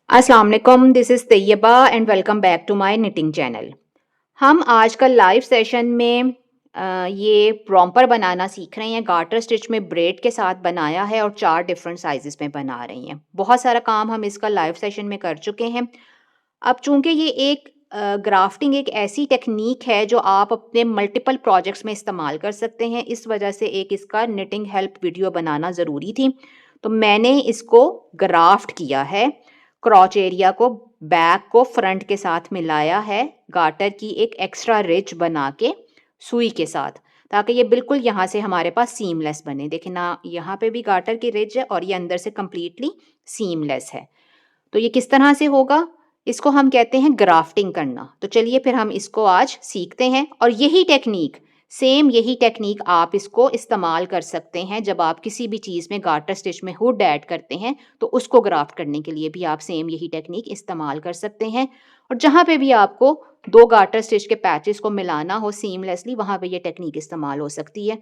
अस्सलाम वालेकुम, this is Taiba and welcome back to my knitting channel. हम आज कल लाइव सेशन में ये प्रॉम्पर बनाना सीख रहे हैं। गार्टर स्टिच में ब्रेड के साथ बनाया है और 4 डिफरेंट साइज़ेस में बना रही हैं। बहुत सारा काम हम इसका लाइव सेशन में कर चुके हैं। अब चूँकि ये एक ग्राफ्टिंग एक ऐसी टेक्नीक है जो आप अपने मल्टीपल प्रोजेक्ट्स में इस्तेमाल कर सकते हैं, इस वजह से एक इसका निटिंग हेल्प वीडियो बनाना ज़रूरी थी। तो मैंने इसको ग्राफ्ट किया है, क्रॉच एरिया को, बैक को फ्रंट के साथ मिलाया है, गार्टर की एक एक्स्ट्रा रिज बना के सुई के साथ, ताकि ये बिल्कुल यहाँ से हमारे पास सीमलेस बने। देखिए ना, यहाँ पे भी गार्टर की रिज है और ये अंदर से कंप्लीटली सीमलेस है। तो ये किस तरह से होगा, इसको हम कहते हैं ग्राफ्टिंग करना। तो चलिए फिर हम इसको आज सीखते हैं और यही टेक्निक आप इसको इस्तेमाल कर सकते हैं जब आप किसी भी चीज़ में गार्टर स्टिच में हुड ऐड करते हैं, तो उसको ग्राफ्ट करने के लिए भी आप सेम यही टेक्निक इस्तेमाल कर सकते हैं। और जहाँ पे भी आपको 2 गार्टर स्टिच के पैचेस को मिलाना हो सीमलेसली, वहाँ पे ये टेक्निक इस्तेमाल हो सकती है।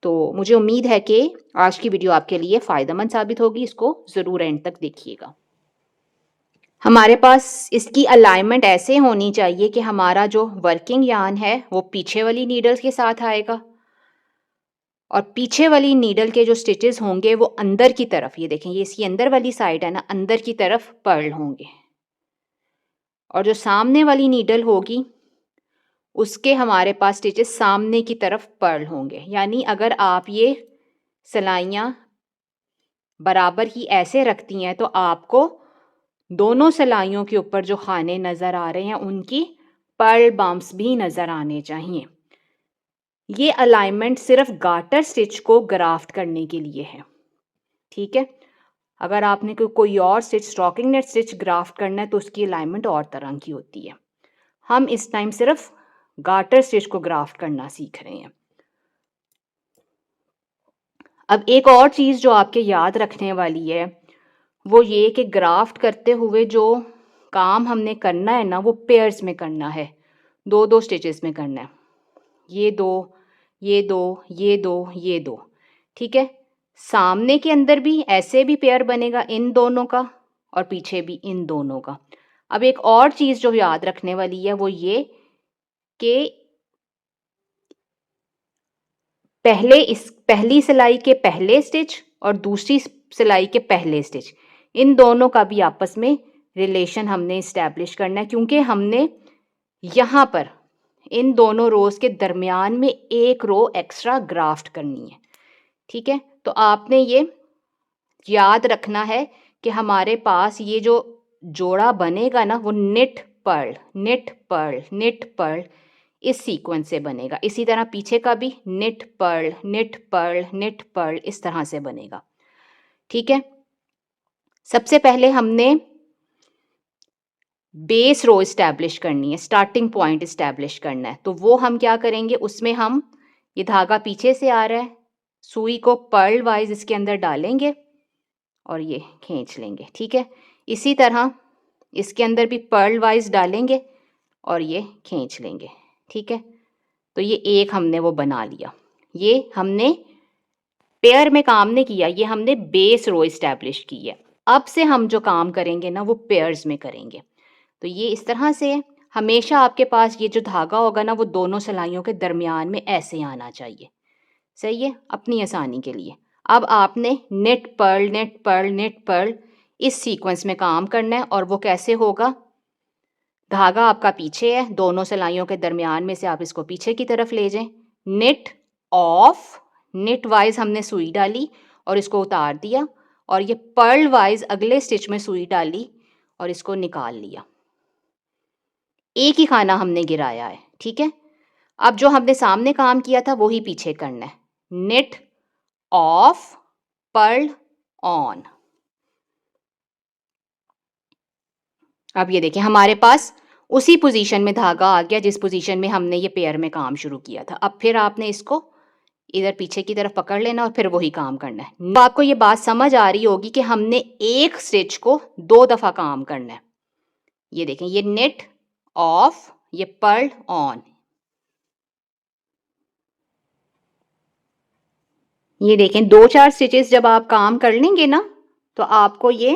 तो मुझे उम्मीद है कि आज की वीडियो आपके लिए फ़ायदेमंद साबित होगी। इसको ज़रूर एंड तक देखिएगा। हमारे पास इसकी अलाइनमेंट ऐसे होनी चाहिए कि हमारा जो वर्किंग यार्न है वो पीछे वाली नीडल के साथ आएगा और पीछे वाली नीडल के जो स्टिचेस होंगे वो अंदर की तरफ, ये देखें, ये इसकी अंदर वाली साइड है ना, अंदर की तरफ पर्ल होंगे। और जो सामने वाली नीडल होगी उसके हमारे पास स्टिचेस सामने की तरफ पर्ल होंगे। यानी अगर आप ये सिलाइयाँ बराबर ही ऐसे रखती हैं तो आपको दोनों सिलाइयों के ऊपर जो खाने नज़र आ रहे हैं उनकी पर्ल बम्प्स भी नज़र आने चाहिए। ये अलाइनमेंट सिर्फ गार्टर स्टिच को ग्राफ्ट करने के लिए है, ठीक है। अगर आपने कोई और stitch, stockinette stitch graft करना है तो उसकी अलाइनमेंट और तरह की होती है। हम इस टाइम सिर्फ गार्टर स्टिच को ग्राफ्ट करना सीख रहे हैं। अब एक और चीज़ जो आपके याद रखने वाली है वो ये कि ग्राफ्ट करते हुए जो काम हमने करना है ना, वो पेयर्स में करना है, 2-2 स्टिचेस में करना है। ये 2, ये 2, ये 2, ये 2, ठीक है। सामने के अंदर भी ऐसे भी पेयर बनेगा इन दोनों का और पीछे भी इन दोनों का। अब एक और चीज़ जो याद रखने वाली है वो ये कि पहली सिलाई के पहले स्टिच और दूसरी सिलाई के पहले स्टिच, इन दोनों का भी आपस में रिलेशन हमने इस्टेब्लिश करना है, क्योंकि हमने यहाँ पर इन दोनों रोज के दरमियान में एक रो एक्स्ट्रा ग्राफ्ट करनी है, ठीक है। तो आपने ये याद रखना है कि हमारे पास ये जो जोड़ा बनेगा ना वो knit purl, knit purl, knit purl इस सीक्वेंस से बनेगा। इसी तरह पीछे का भी knit purl, knit purl, knit purl इस तरह से बनेगा, ठीक है। सबसे पहले हमने बेस रो इस्टेब्लिश करनी है, स्टार्टिंग पॉइंट इस्टेब्लिश करना है। तो वो हम क्या करेंगे, उसमें हम ये धागा पीछे से आ रहा है, सुई को पर्ल वाइज इसके अंदर डालेंगे और ये खींच लेंगे, ठीक है। इसी तरह इसके अंदर भी पर्ल वाइज डालेंगे और ये खींच लेंगे, ठीक है। तो ये एक हमने वो बना लिया। ये हमने पेयर में काम नहीं किया, ये हमने बेस रो इस्टेब्लिश की है। अब से हम जो काम करेंगे ना वो पेयर्स में करेंगे। तो ये इस तरह से है। हमेशा आपके पास ये जो धागा होगा ना वो दोनों सिलाइयों के दरमियान में ऐसे आना चाहिए, सही है, अपनी आसानी के लिए। अब आपने knit purl, knit purl, knit purl इस सीक्वेंस में काम करना है। और वो कैसे होगा, धागा आपका पीछे है, दोनों सिलाइयों के दरमियान में से आप इसको पीछे की तरफ ले जाएं, निट ऑफ, निट वाइज हमने सुई डाली और इसको उतार दिया और ये पर्ल वाइज अगले स्टिच में सुई डाली और इसको निकाल लिया। एक ही खाना हमने गिराया है, ठीक है। अब जो हमने सामने काम किया था वही पीछे करना है, निट ऑफ, पर्ल ऑन। अब ये देखिए हमारे पास उसी पोजीशन में धागा आ गया जिस पोजीशन में हमने ये पेयर में काम शुरू किया था। अब फिर आपने इसको इधर पीछे की तरफ पकड़ लेना और फिर वही काम करना है। तो आपको ये बात समझ आ रही होगी कि हमने एक स्टिच को 2 दफा काम करना है। ये देखें, ये निट ऑफ, ये पर्ल ऑन। ये देखें 2-4 स्टिचेस जब आप काम कर लेंगे ना तो आपको ये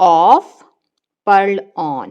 off purl on